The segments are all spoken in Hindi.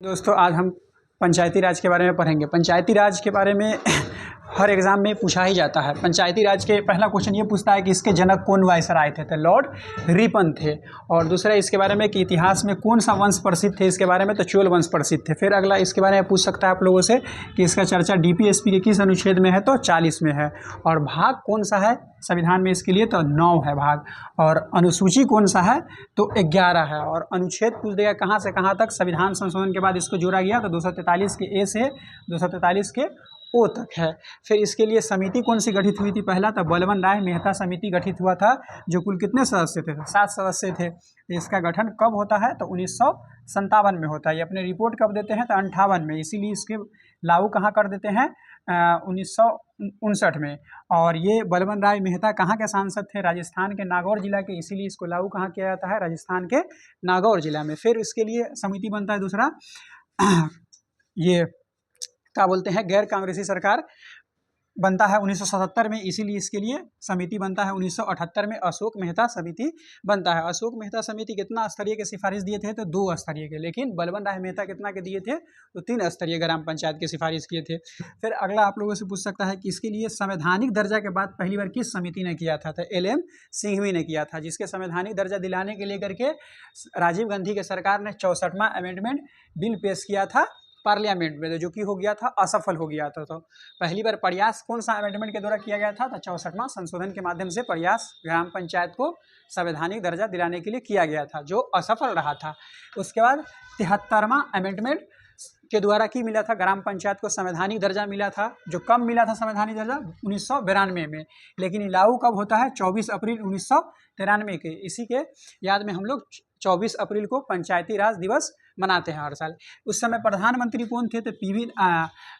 दोस्तों आज हम पंचायती राज के बारे में पढ़ेंगे। पंचायती राज के बारे में हर एग्ज़ाम में पूछा ही जाता है। पंचायती राज के पहला क्वेश्चन ये पूछता है कि इसके जनक कौन वायसराय थे, तो लॉर्ड रिपन थे। और दूसरा इसके बारे में कि इतिहास में कौन सा वंश प्रसिद्ध थे, इसके बारे में तो चोल वंश प्रसिद्ध थे। फिर अगला इसके बारे में पूछ सकता है आप लोगों से कि इसका चर्चा DPSP के किस अनुच्छेद में है, तो 40 में है। और भाग कौन सा है संविधान में इसके लिए, तो 9 है भाग। और अनुसूची कौन सा है, तो 11 है। और अनुच्छेद पूछ देगा कहाँ से कहाँ तक संविधान संशोधन के बाद इसको जोड़ा गया, तो 243 के ए से 243 के ओ तक है। फिर इसके लिए समिति कौन सी गठित हुई थी, पहला तो बलवन राय मेहता समिति गठित हुआ था, जो कुल कितने सदस्य थे, 7 सदस्य थे। इसका गठन कब होता है, तो 1957 में होता है। ये अपने रिपोर्ट कब देते हैं, तो 58 में। इसीलिए इसके लागू कहाँ कर देते हैं, 1959 में। और ये बलवन राय मेहता कहाँ के सांसद थे, राजस्थान के नागौर जिला के, इसीलिए इसको लागू कहाँ किया जाता है, राजस्थान के नागौर जिला में। फिर इसके लिए समिति बनता है दूसरा ये क्या बोलते हैं, गैर कांग्रेसी सरकार बनता है 1977 में, इसीलिए इसके लिए समिति बनता है 1978 में। अशोक मेहता समिति बनता है। अशोक मेहता समिति कितना स्तरीय के सिफारिश दिए थे, तो 2 स्तरीय के। लेकिन बलवन राय मेहता कितना के दिए थे, तो 3 स्तरीय ग्राम पंचायत की सिफारिश किए थे। फिर अगला आप लोगों से पूछ सकता है कि इसके लिए संवैधानिक दर्जा के बाद पहली बार किस समिति ने किया था, तो LM सिंघवी ने किया था, जिसके संवैधानिक दर्जा दिलाने के लेकर के राजीव गांधी के सरकार ने 64वां अमेंडमेंट बिल पेश किया था पार्लियामेंट में, जो कि हो गया था, असफल हो गया था। तो पहली बार प्रयास कौन सा अमेंडमेंट के द्वारा किया गया था, तो 64वां संशोधन के माध्यम से प्रयास ग्राम पंचायत को संवैधानिक दर्जा दिलाने के लिए किया गया था, जो असफल रहा था। उसके बाद 73वां अमेंडमेंट के द्वारा की मिला था ग्राम पंचायत को संवैधानिक दर्जा मिला था, जो कब मिला था संवैधानिक दर्जा, 1992 में। लेकिन लागू कब होता है, 24 अप्रैल 1993 के। इसी के याद में हम लोग 24 अप्रैल को पंचायती राज दिवस मनाते हैं हर साल। उस समय प्रधानमंत्री कौन थे, तो PV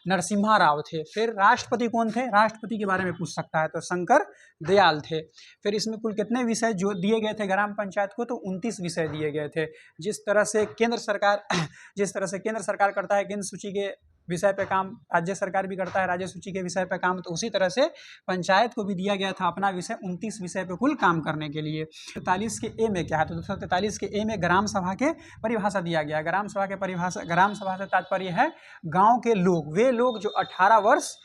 नरसिम्हा राव थे। फिर राष्ट्रपति कौन थे, राष्ट्रपति के बारे में पूछ सकता है, तो शंकर दयाल थे। फिर इसमें कुल कितने विषय जो दिए गए थे ग्राम पंचायत को, तो 29 विषय दिए गए थे। जिस तरह से केंद्र सरकार करता है केंद्र सूची के विषय पे काम, राज्य सरकार भी करता है राज्य सूची के विषय पे काम, तो उसी तरह से पंचायत को भी दिया गया था अपना विषय 29 विषय पे कुल काम करने के लिए। 43 के ए में क्या है, तो 243 के ए में ग्राम सभा के परिभाषा दिया गया। ग्राम सभा के परिभाषा, ग्राम सभा से तात्पर्य है गांव के लोग, वे लोग जो 18 वर्ष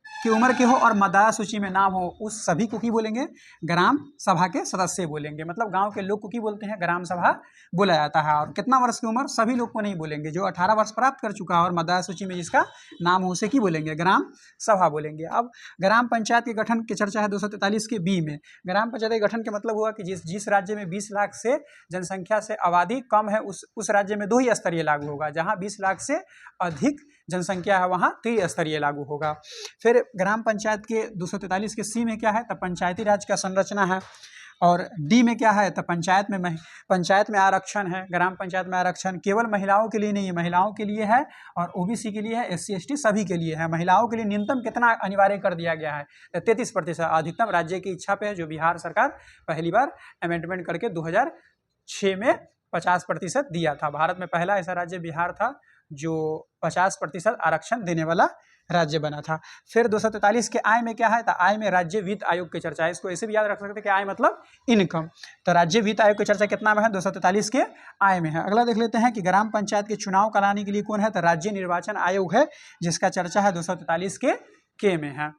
की उम्र के हो और मतदाता सूची में नाम हो, उस सभी को की बोलेंगे, ग्राम सभा के सदस्य बोलेंगे। मतलब गांव के लोग को की बोलते हैं, ग्राम सभा बोला जाता है। और कितना वर्ष की उम्र, सभी लोग को नहीं बोलेंगे, जो 18 वर्ष प्राप्त कर चुका है और मतदाता सूची में जिसका नाम हो उसे की बोलेंगे, ग्राम सभा बोलेंगे। अब ग्राम पंचायत के गठन की चर्चा है 243 के बी में। ग्राम पंचायत के गठन का मतलब हुआ कि जिस राज्य में 20 लाख से जनसंख्या से आबादी कम है, उस राज्य में 2 ही स्तरीय लागू होगा। जहाँ 20 लाख से अधिक जनसंख्या है वहाँ 3 स्तरीय लागू होगा। फिर ग्राम पंचायत के 243 के सी में क्या है, तो पंचायती राज का संरचना है। और डी में क्या है, तो पंचायत में आरक्षण है। ग्राम पंचायत में आरक्षण केवल महिलाओं के लिए नहीं है, महिलाओं के लिए है और OBC के लिए है, SC ST सभी के लिए है। महिलाओं के लिए न्यूनतम कितना अनिवार्य कर दिया गया है, तो 33%। अधिकतम राज्य की इच्छा पे है, जो बिहार सरकार पहली बार अमेंडमेंट करके 2006 में 50% दिया था। भारत में पहला ऐसा राज्य बिहार था जो 50% आरक्षण देने वाला राज्य बना था। फिर 243 के आय में क्या है, तो आय में राज्य वित्त आयोग की चर्चा है। इसको ऐसे भी याद रख सकते हैं कि आय मतलब इनकम। तो राज्य वित्त आयोग की चर्चा कितना में है, 243 के आय में है। अगला देख लेते हैं कि ग्राम पंचायत के चुनाव कराने के लिए कौन है, तो राज्य निर्वाचन आयोग है, जिसका चर्चा है 243 के में है।